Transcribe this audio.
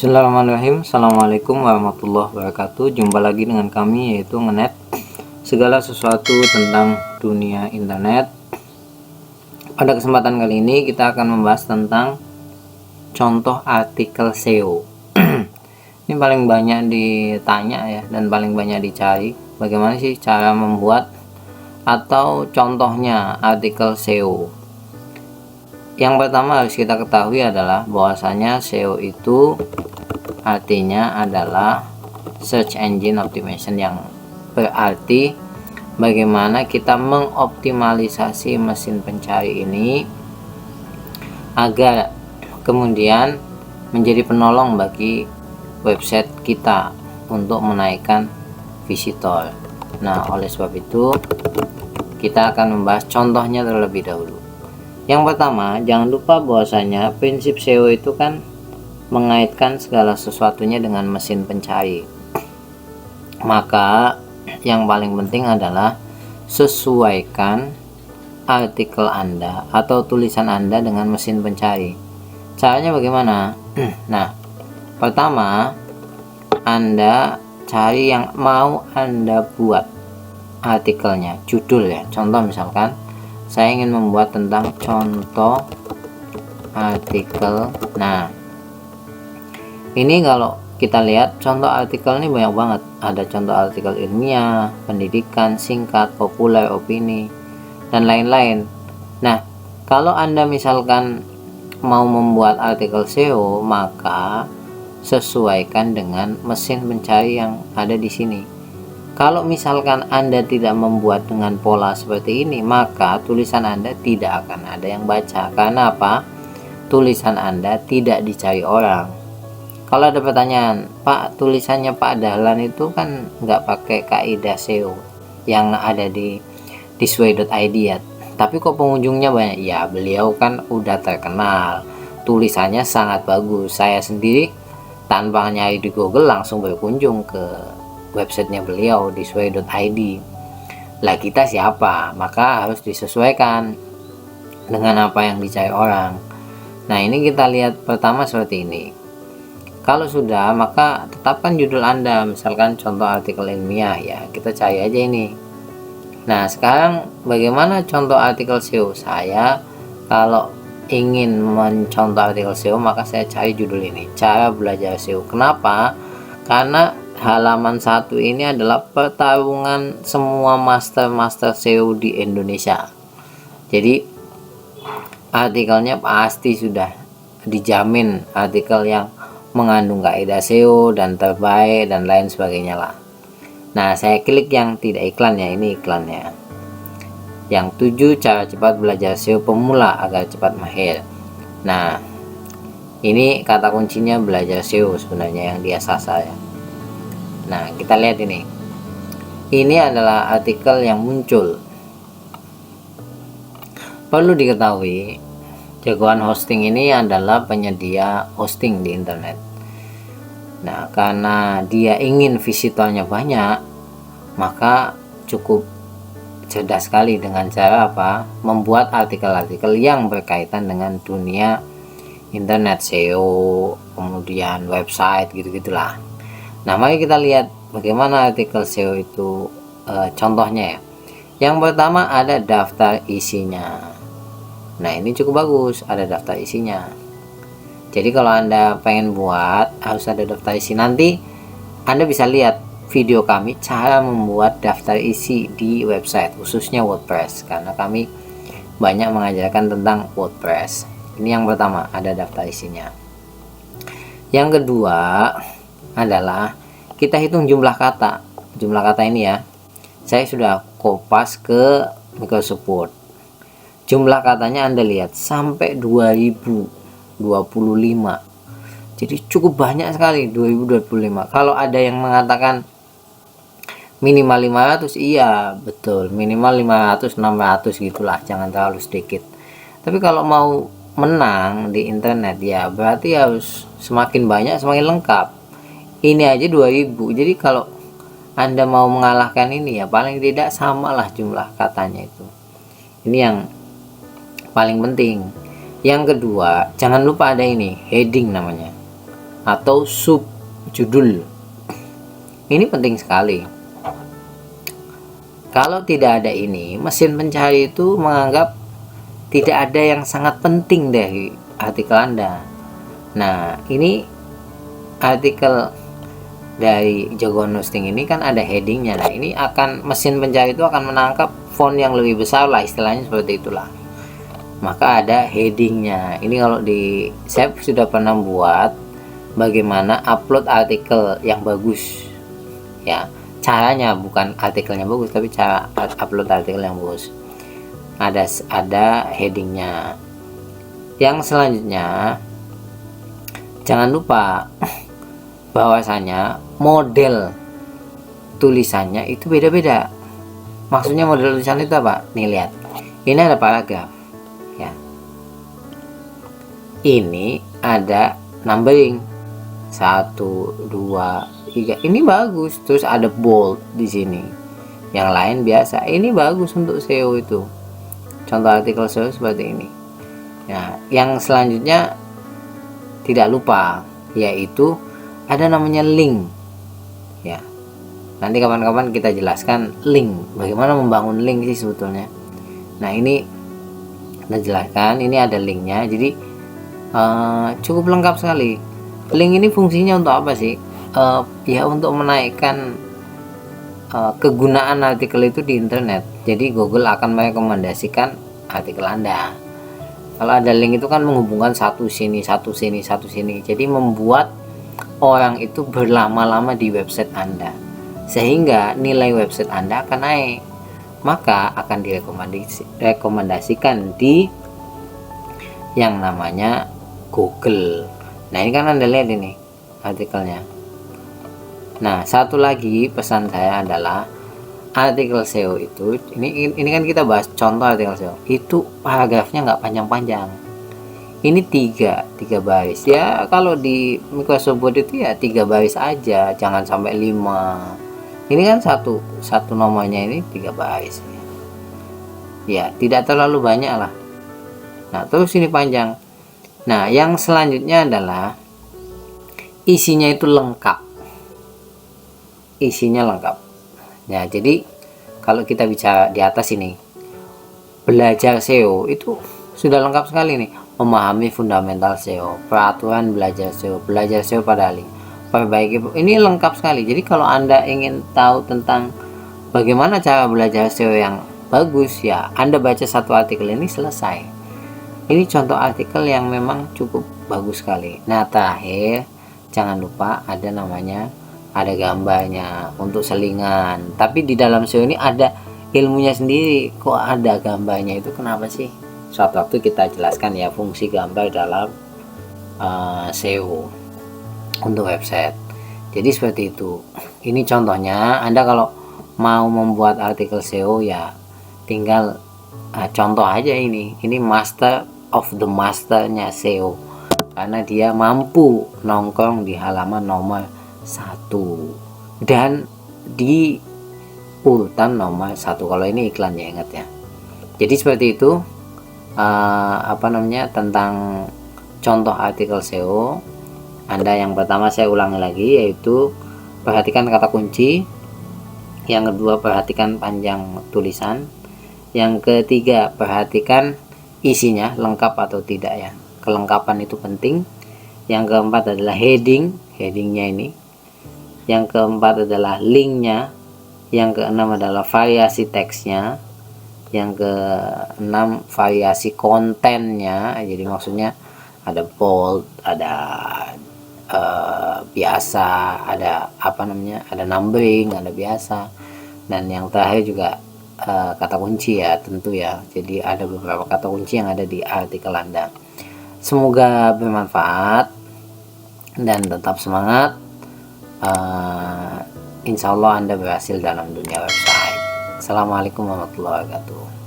Bismillahirrahmanirrahim. Assalamualaikum warahmatullahi wabarakatuh. Jumpa lagi dengan kami, yaitu Ngenet, segala sesuatu tentang dunia internet. Pada kesempatan kali ini kita akan membahas tentang contoh artikel SEO. Ini paling banyak ditanya ya, dan paling banyak dicari. Bagaimana sih cara membuat atau contohnya artikel SEO? Yang pertama harus kita ketahui adalah bahwasanya SEO itu artinya adalah Search Engine Optimization, yang berarti bagaimana kita mengoptimalisasi mesin pencari ini agar kemudian menjadi penolong bagi website kita untuk menaikkan visitor. Nah, oleh sebab itu kita akan membahas contohnya terlebih dahulu. Yang pertama, jangan lupa bahwasanya prinsip SEO itu kan mengaitkan segala sesuatunya dengan mesin pencari. Maka yang paling penting adalah sesuaikan artikel Anda atau tulisan Anda dengan mesin pencari. Caranya bagaimana? Nah, pertama, Anda cari yang mau Anda buat artikelnya, judul ya. Contoh misalkan saya ingin membuat tentang contoh artikel. Nah, ini kalau kita lihat contoh artikel ini banyak banget. Ada contoh artikel ilmiah, pendidikan, singkat, populer, opini, dan lain-lain. Nah, kalau Anda misalkan mau membuat artikel SEO, maka sesuaikan dengan mesin pencari yang ada di sini. Kalau misalkan Anda tidak membuat dengan pola seperti ini, maka tulisan Anda tidak akan ada yang baca. Karena apa? Tulisan Anda tidak dicari orang. Kalau ada pertanyaan, Pak, tulisannya Pak Dahlan itu kan nggak pakai kaidah SEO yang ada di sway.id ya, tapi kok pengunjungnya banyak? Ya, beliau kan udah terkenal, tulisannya sangat bagus. Saya sendiri tanpa nyari di Google langsung berkunjung ke websitenya beliau di sway.id. Lah, kita siapa? Maka harus disesuaikan dengan apa yang dicari orang. Nah, ini kita lihat pertama seperti ini. Kalau sudah, maka tetapkan judul Anda, misalkan contoh artikel ilmiah ya, kita cari aja ini. Nah, sekarang bagaimana contoh artikel SEO? Saya kalau ingin mencontoh artikel SEO, maka saya cari judul ini, cara belajar SEO. Kenapa? Karena halaman 1 ini adalah pertarungan semua master SEO di Indonesia. Jadi artikelnya pasti sudah dijamin artikel yang mengandung kaidah SEO dan terbaik dan lain sebagainya lah. Nah, saya klik yang tidak iklan ya, ini iklannya. Yang 7 cara cepat belajar SEO pemula agar cepat mahir. Nah, ini kata kuncinya belajar SEO sebenarnya yang dia sasar ya. Nah, kita lihat ini. Ini adalah artikel yang muncul. Perlu diketahui, jagoan hosting ini adalah penyedia hosting di internet. Nah, karena dia ingin visitornya banyak, maka cukup cerdas sekali dengan cara apa? Membuat artikel-artikel yang berkaitan dengan dunia internet, SEO, kemudian website gitu-gitulah. Nah, mari kita lihat bagaimana artikel SEO itu contohnya ya. Yang pertama ada daftar isinya. Nah, ini cukup bagus, ada daftar isinya. Jadi kalau Anda pengen buat, harus ada daftar isi. Nanti Anda bisa lihat video kami cara membuat daftar isi di website, khususnya WordPress, karena kami banyak mengajarkan tentang WordPress. Ini yang pertama, ada daftar isinya. Yang kedua adalah kita hitung jumlah kata. Jumlah kata ini ya, saya sudah kopas ke Microsoft Word. Jumlah katanya Anda lihat sampai 2025. Jadi cukup banyak sekali 2025. Kalau ada yang mengatakan minimal 500, iya betul, minimal 500 600 gitulah, jangan terlalu sedikit. Tapi kalau mau menang di internet ya berarti harus semakin banyak semakin lengkap. Ini aja 2000. Jadi kalau Anda mau mengalahkan ini ya paling tidak samalah jumlah katanya itu. Ini yang paling penting. Yang kedua, jangan lupa ada ini, heading namanya. atau sub judul. Ini penting sekali. Kalau tidak ada ini, mesin pencari itu menganggap tidak ada yang sangat penting dari artikel Anda. Nah, ini artikel dari Jargon Hosting ini kan ada headingnya. Nah, ini akan mesin pencari itu akan menangkap font yang lebih besar lah, istilahnya seperti itulah. Maka ada headingnya. Ini kalau saya sudah pernah buat bagaimana upload artikel yang bagus, ya. Caranya bukan artikelnya bagus, tapi cara upload artikel yang bagus. Ada headingnya. Yang selanjutnya, jangan lupa bahwasanya model tulisannya itu beda-beda. Maksudnya model tulisan itu apa? Nih, lihat. Ini ada paragraf, ya. Ini ada numbering 1, 2, 3. Ini bagus. Terus ada bold di sini. Yang lain biasa. Ini bagus untuk SEO itu. Contoh artikel SEO seperti ini. Nah, yang selanjutnya tidak lupa, yaitu ada namanya link. Ya. Nanti kapan-kapan kita jelaskan link. Bagaimana membangun link sih sebetulnya. Nah, ini kita jelaskan. Ini ada linknya. Jadi cukup lengkap sekali. Link ini fungsinya untuk apa sih? Ya untuk menaikkan kegunaan artikel itu di internet. Jadi Google akan merekomendasikan artikel Anda. Kalau ada link itu kan menghubungkan satu sini, satu sini, satu sini. Jadi membuat orang itu berlama-lama di website Anda, sehingga nilai website Anda akan naik. Maka akan direkomendasikan di yang namanya Google. Nah, ini kan Anda lihat ini artikelnya. Nah, satu lagi pesan saya adalah artikel SEO itu, ini kan kita bahas contoh artikel SEO. Itu paragrafnya nggak panjang-panjang. Ini tiga baris. Ya, kalau di Microsoft Word itu ya 3 baris aja, jangan sampai 5. Ini kan satu nomornya ini 3 baris. Ya, tidak terlalu banyak lah. Nah, terus ini panjang. Nah, yang selanjutnya adalah isinya itu lengkap. Isinya lengkap. Ya, jadi kalau kita bicara di atas ini, belajar SEO itu sudah lengkap sekali nih. Memahami fundamental SEO, peraturan belajar SEO pada link, perbaiki. Ini lengkap sekali. Jadi kalau Anda ingin tahu tentang bagaimana cara belajar SEO yang bagus, ya Anda baca satu artikel ini selesai. Ini contoh artikel yang memang cukup bagus sekali. Nah, terakhir jangan lupa ada gambarnya untuk selingan. Tapi di dalam SEO ini ada ilmunya sendiri. Kok ada gambarnya itu kenapa sih? Suatu waktu kita jelaskan ya fungsi gambar dalam SEO untuk website. Jadi seperti itu. Ini contohnya. Anda kalau mau membuat artikel SEO ya tinggal contoh aja ini. Ini master of the masternya SEO, karena dia mampu nongkrong di halaman nomor 1 dan di urutan nomor 1 kalau ini iklannya, ingat ya. Jadi seperti itu tentang contoh artikel SEO Anda. Yang pertama saya ulangi lagi, yaitu perhatikan kata kunci. Yang kedua, perhatikan panjang tulisan. Yang ketiga, perhatikan isinya lengkap atau tidak ya. Kelengkapan itu penting. Yang keempat adalah headingnya ini. Yang keempat adalah linknya. Yang keenam adalah variasi teksnya. Yang keenam variasi kontennya. Jadi maksudnya ada bold, ada biasa, ada ada numbering, ada biasa. Dan yang terakhir juga kata kunci ya, tentu ya. Jadi ada beberapa kata kunci yang ada di artikel Anda. Semoga bermanfaat dan tetap semangat. Insya Allah Anda berhasil dalam dunia website. Assalamualaikum warahmatullahi wabarakatuh.